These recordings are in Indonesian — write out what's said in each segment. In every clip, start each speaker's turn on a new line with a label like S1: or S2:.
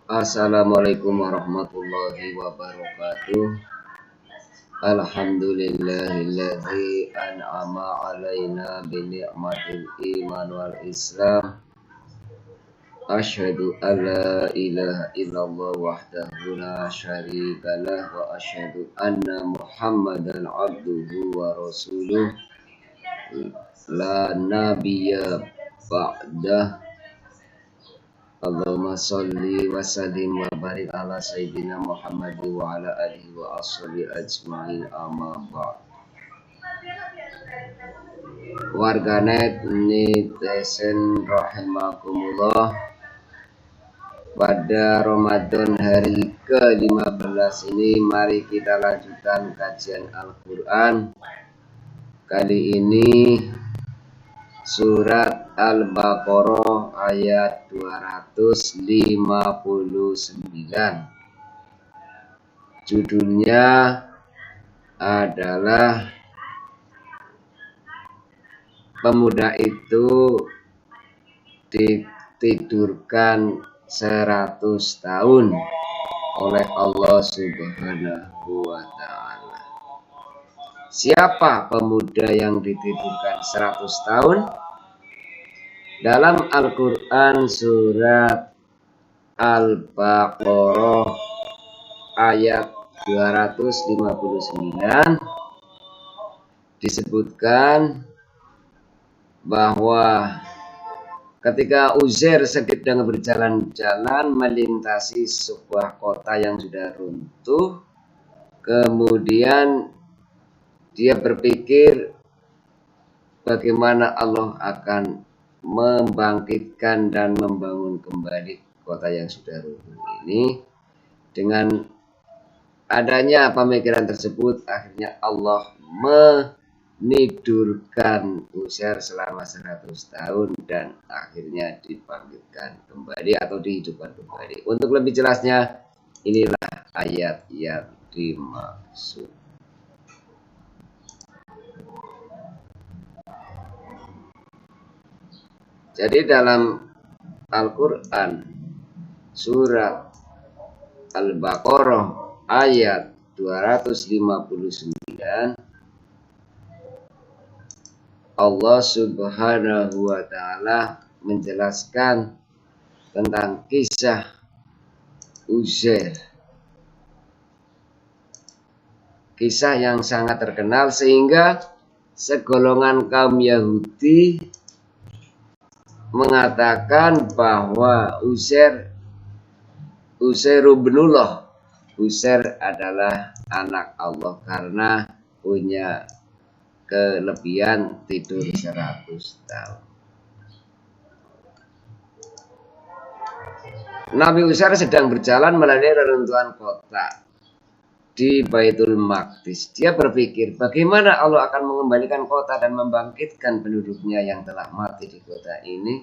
S1: Assalamualaikum warahmatullahi wabarakatuh. Alhamdulillahilladzi an'ama alaina bi ni'matil iman wal islam. Asyhadu an la ilaha illallah wahdahu la syarikalah wa asyhadu anna Muhammadan abduhu wa rasuluh la nabiyya ba'dah. Allahumma sholli wa sallim wa barik ala sayyidina Muhammad wa ala alihi wa ashabihi ajmain, amma ba'd. Warganet netizen rahimakumullah, pada Ramadan hari ke-15 ini mari kita lanjutkan kajian Al-Quran. Kali ini Surat Al-Baqarah ayat 259. Judulnya adalah pemuda itu ditidurkan 100 tahun oleh Allah Subhanahu wa ta'ala. Siapa pemuda yang ditidurkan 100 tahun? Dalam Al-Quran surat Al-Baqarah ayat 259 disebutkan bahwa ketika Uzair sedang berjalan-jalan melintasi sebuah kota yang sudah runtuh, kemudian dia berpikir bagaimana Allah akan membangkitkan dan membangun kembali kota yang sudah runtuh ini. Dengan adanya pemikiran tersebut, akhirnya Allah menidurkan Uzair selama 100 tahun dan akhirnya dibangkitkan kembali atau dihidupkan kembali. Untuk lebih jelasnya, inilah ayat yang dimaksud. Jadi dalam Al-Quran surat Al-Baqarah ayat 259, Allah Subhanahu wa ta'ala menjelaskan tentang kisah Uzair. Kisah yang sangat terkenal sehingga segolongan kaum Yahudi mengatakan bahwa Uzair ibnullah, Uzair adalah anak Allah karena punya kelebihan tidur 100 tahun. Nabi Uzair sedang berjalan melalui reruntuhan kota di Baitul Maqdis. Dia berpikir bagaimana Allah akan mengembalikan kota dan membangkitkan penduduknya yang telah mati di kota ini.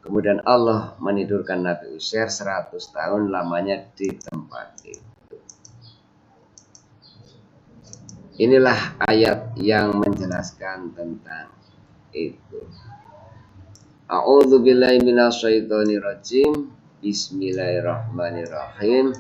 S1: Kemudian Allah menidurkan Nabi Uzair 100 tahun lamanya di tempat itu. Inilah ayat yang menjelaskan tentang itu. A'udzubillahi minasyaitonirrajim. Bismillahirrahmanirrahim.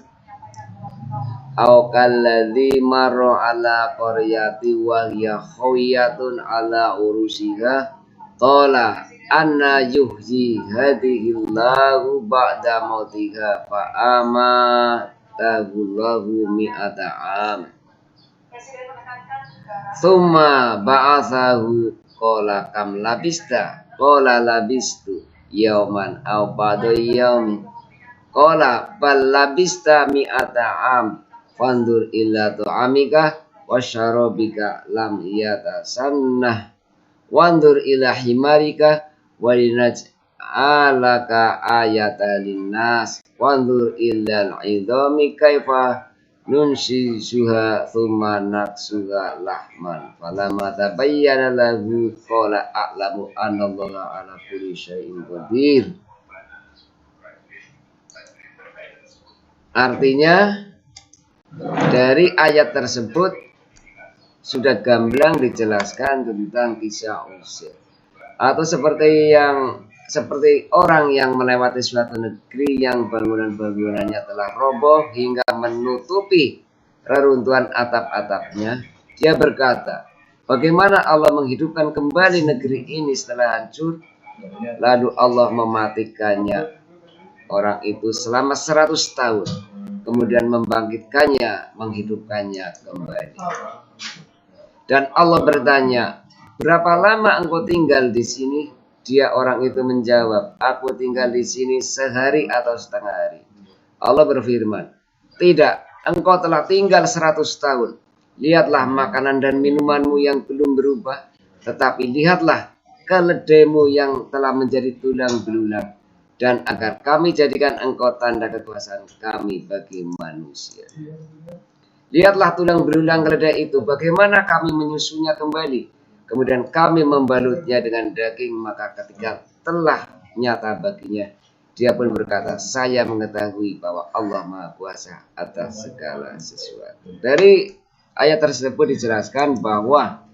S1: Au kalladzi marra ala qaryati wa hiya khawiyatun ala urusiha qala anna yuhyi hadhillahu ba'da mautiha fa amatahullahu mi'ata am thumma ba'athahu qala kam labista qala labistu yauman aw ba'da yaum qala bal labista mi'ata am fandur illa tu'amika wa syarabika lam yatasannah wandur ila himarika walinaj'alaka ayatan linnas wandur ila al-'idhami kaifa nunshizuha thumma naksuha lahman falamma tabayyana lahu qala a'lamu annallaha ala kulli syai'in qadir. Artinya dari ayat tersebut sudah gamblang dijelaskan tentang kisah Uzair. Atau seperti yang seperti orang yang melewati suatu negeri yang bangunan-bangunannya telah roboh hingga menutupi reruntuhan atap-atapnya. Dia berkata, bagaimana Allah menghidupkan kembali negeri ini setelah hancur? Lalu Allah mematikannya orang itu selama 100 tahun. Kemudian membangkitkannya, menghidupkannya kembali. Dan Allah bertanya, berapa lama engkau tinggal di sini? Dia orang itu menjawab, aku tinggal di sini sehari atau setengah hari. Allah berfirman, tidak, engkau telah tinggal 100 tahun. Lihatlah makanan dan minumanmu yang belum berubah, tetapi lihatlah keledaimu yang telah menjadi tulang belulang. Dan agar kami jadikan engkau tanda kekuasaan kami bagi manusia. Lihatlah tulang belulang keledai itu, bagaimana kami menyusunya kembali. Kemudian kami membalutnya dengan daging, maka ketika telah nyata baginya, dia pun berkata, saya mengetahui bahwa Allah Maha Kuasa atas segala sesuatu. Dari ayat tersebut dijelaskan bahwa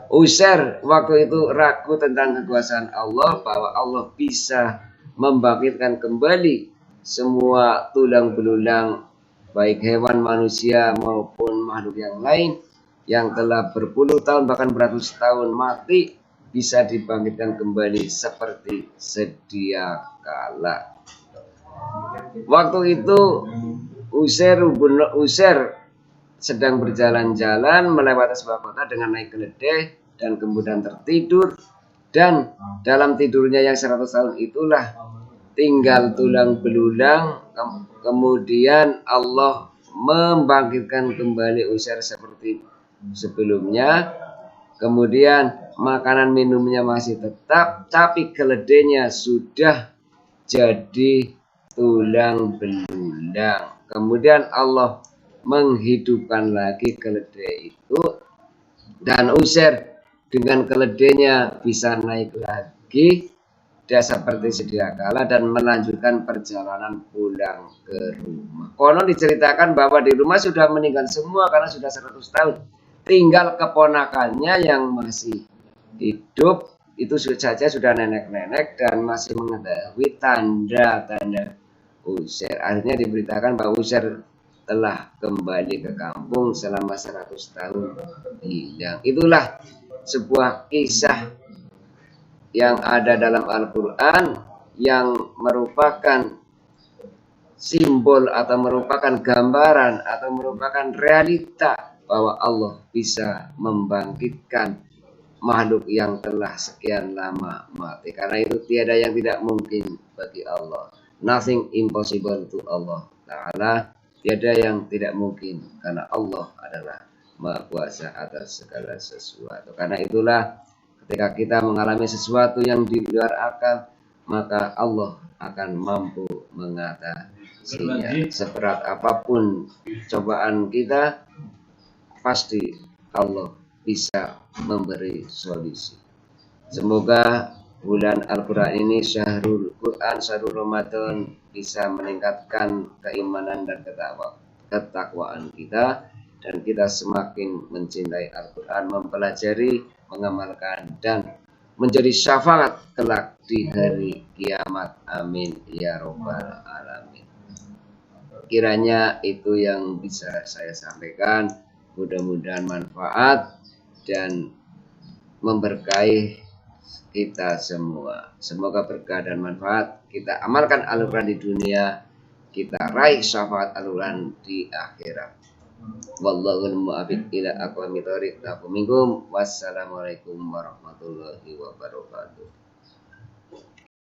S1: Uzair waktu itu ragu tentang kekuasaan Allah, bahwa Allah bisa membangkitkan kembali semua tulang belulang, baik hewan, manusia maupun makhluk yang lain yang telah berpuluh tahun bahkan beratus tahun mati, bisa dibangkitkan kembali seperti sedia kala. Waktu itu Uzair sedang berjalan-jalan melewati sebuah kota dengan naik keledai dan kemudian tertidur, dan dalam tidurnya yang 100 tahun itulah tinggal tulang belulang. Kemudian Allah membangkitkan kembali Uzair seperti sebelumnya. Kemudian makanan minumnya masih tetap, tapi keledainya sudah jadi tulang belulang. Kemudian Allah menghidupkan lagi keledai itu, dan Uzair dengan keledainya bisa naik lagi dan seperti sedia kala dan melanjutkan perjalanan pulang ke rumah. Konon diceritakan bahwa di rumah sudah meninggal semua karena sudah 100 tahun. Tinggal keponakannya yang masih hidup, itu saja sudah nenek-nenek dan masih mengetahui tanda-tanda Uzair. Akhirnya diberitakan bahwa Uzair telah kembali ke kampung selama 100 tahun hilang. Itulah sebuah kisah yang ada dalam Al-Quran yang merupakan simbol atau merupakan gambaran atau merupakan realita bahwa Allah bisa membangkitkan makhluk yang telah sekian lama mati. Karena itu tiada yang tidak mungkin bagi Allah. Nothing impossible to Allah Ta'ala. Tiada yang tidak mungkin karena Allah adalah Maha Kuasa atas segala sesuatu. Karena itulah ketika kita mengalami sesuatu yang di luar akal, maka Allah akan mampu mengatasinya. Seberat apapun cobaan kita, pasti Allah bisa memberi solusi. Semoga bulan Al-Quran ini, Syahrul Quran, Syahrul Ramadan, bisa meningkatkan keimanan dan ketakwaan kita, dan kita semakin mencintai Al-Quran, mempelajari, mengamalkan, dan menjadi syafaat kelak di hari kiamat. Amin ya robbal alamin. Kiranya itu yang bisa saya sampaikan. Mudah-mudahan manfaat dan memberkahi kita semua. Semoga berkah dan manfaat. Kita amalkan Al-Quran di dunia, kita raih syafaat Al-Quran di akhirat. Wallahul muwaffiq ila aqwamit thoriq. Wassalamualaikum warahmatullahi wabarakatuh.